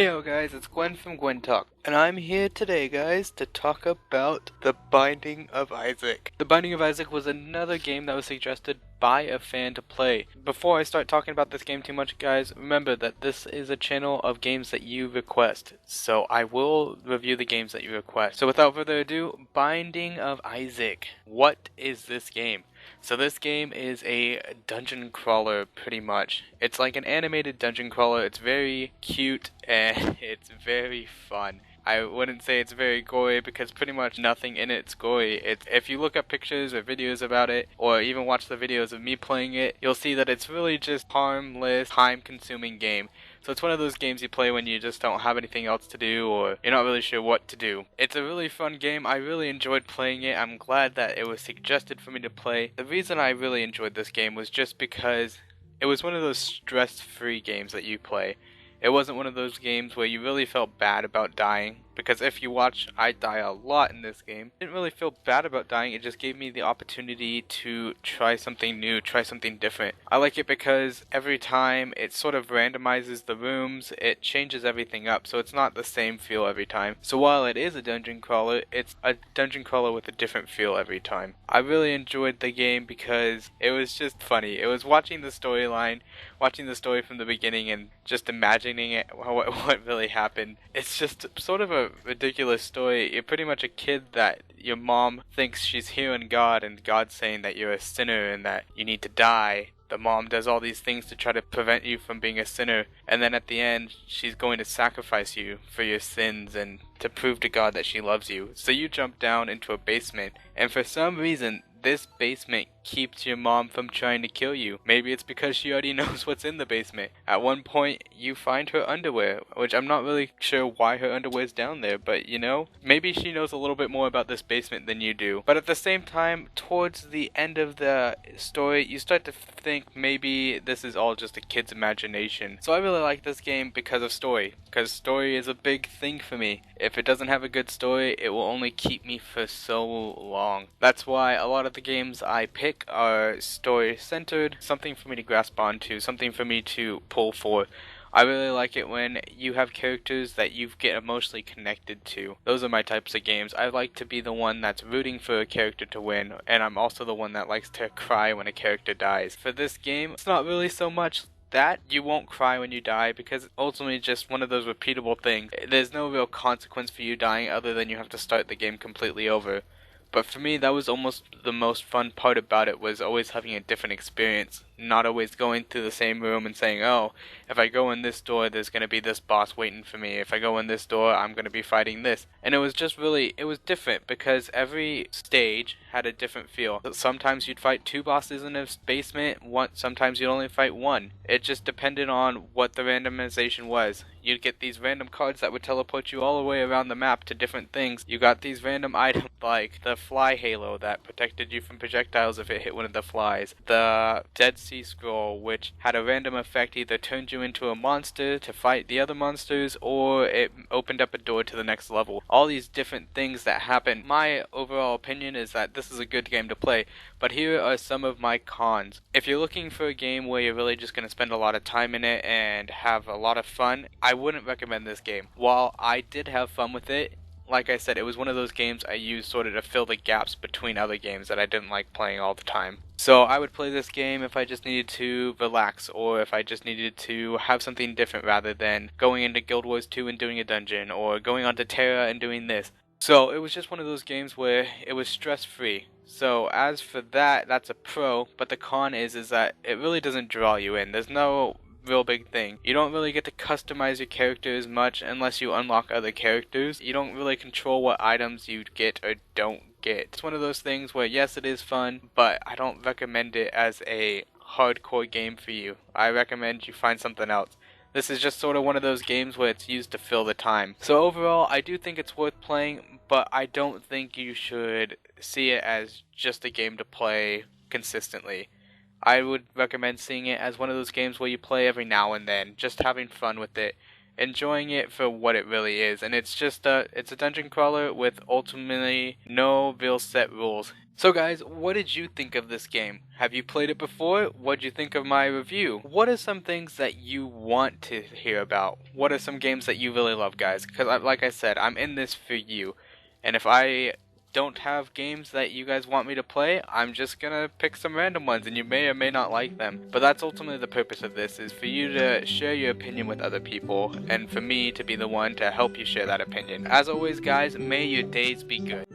Heyo guys, it's Gwen from Gwentalks, and I'm here today guys to talk about The Binding of Isaac. The Binding of Isaac was another game that was suggested by a fan to play. Before I start talking about this game too much guys, remember that this is a channel of games that you request, so I will review the games that you request. So without further ado, Binding of Isaac. What is this game? So this game is a dungeon crawler pretty much. It's like an animated dungeon crawler. It's very cute and it's very fun. I wouldn't say it's very gory because pretty much nothing in it's gory. If you look up pictures or videos about it, or even watch the videos of me playing it, you'll see that it's really just harmless, time-consuming game. So it's one of those games you play when you just don't have anything else to do or you're not really sure what to do. It's a really fun game. I really enjoyed playing it. I'm glad that it was suggested for me to play. The reason I really enjoyed this game was just because it was one of those stress-free games that you play. It wasn't one of those games where you really felt bad about dying, because if you watch, I die a lot in this game. I didn't really feel bad about dying, it just gave me the opportunity to try something new, try something different. I like it because every time it sort of randomizes the rooms, it changes everything up, so it's not the same feel every time. So while it is a dungeon crawler, it's a dungeon crawler with a different feel every time. I really enjoyed the game because it was just funny. It was watching the storyline, watching the story from the beginning and just imagining it, what really happened. It's just sort of a ridiculous story. You're pretty much a kid that your mom thinks she's hearing God and God's saying that you're a sinner and that you need to die. The mom does all these things to try to prevent you from being a sinner, and then at the end she's going to sacrifice you for your sins and to prove to God that she loves you. So you jump down into a basement, and for some reason this basement keeps your mom from trying to kill you. Maybe it's because she already knows what's in the basement. At one point, you find her underwear, which I'm not really sure why her underwear's down there, but you know, maybe she knows a little bit more about this basement than you do. But at the same time, towards the end of the story, you start to think maybe this is all just a kid's imagination. So I really like this game because of story, because story is a big thing for me. If it doesn't have a good story, it will only keep me for so long. That's why a lot of the games I pick are story centered, something for me to grasp onto, something for me to pull for. I really like it when you have characters that you get emotionally connected to. Those are my types of games. I like to be the one that's rooting for a character to win, and I'm also the one that likes to cry when a character dies. For this game, it's not really so much that you won't cry when you die, because it's ultimately just one of those repeatable things. There's no real consequence for you dying other than you have to start the game completely over. But for me, that was almost the most fun part about it, was always having a different experience. Not always going through the same room and saying, oh, if I go in this door, there's going to be this boss waiting for me. If I go in this door, I'm going to be fighting this. And it was just really, it was different because every stage had a different feel. Sometimes you'd fight 2 bosses in a basement, sometimes you'd only fight 1. It just depended on what the randomization was. You'd get these random cards that would teleport you all the way around the map to different things. You got these random items like the fly halo that protected you from projectiles if it hit one of the flies. The Dead Sea Scroll, which had a random effect, either turned you into a monster to fight the other monsters, or it opened up a door to the next level. All these different things that happen. My overall opinion is that this is a good game to play, but here are some of my cons. If you're looking for a game where you're really just going to spend a lot of time in it and have a lot of fun, I wouldn't recommend this game. While I did have fun with it, like I said, it was one of those games I used sort of to fill the gaps between other games that I didn't like playing all the time. So I would play this game if I just needed to relax, or if I just needed to have something different rather than going into Guild Wars 2 and doing a dungeon, or going onto Terra and doing this. So it was just one of those games where it was stress-free. So as for that, that's a pro, but the con is that it really doesn't draw you in. There's no real big thing. You don't really get to customize your character as much unless you unlock other characters. You don't really control what items you get or don't get. It's one of those things where yes, it is fun, but I don't recommend it as a hardcore game for you. I recommend you find something else. This is just sort of one of those games where it's used to fill the time. So overall, I do think it's worth playing, but I don't think you should see it as just a game to play consistently. I would recommend seeing it as one of those games where you play every now and then, just having fun with it. enjoying it for what it really is, and it's just it's a dungeon crawler with ultimately no real set rules. So guys, what did you think of this game? Have you played it before? What did you think of my review? What are some things that you want to hear about? What are some games that you really love, guys? Because like I said, I'm in this for you. And if I don't have games that you guys want me to play, I'm just gonna pick some random ones, and you may or may not like them. But that's ultimately the purpose of this, is for you to share your opinion with other people, and for me to be the one to help you share that opinion. As always, guys, may your days be good.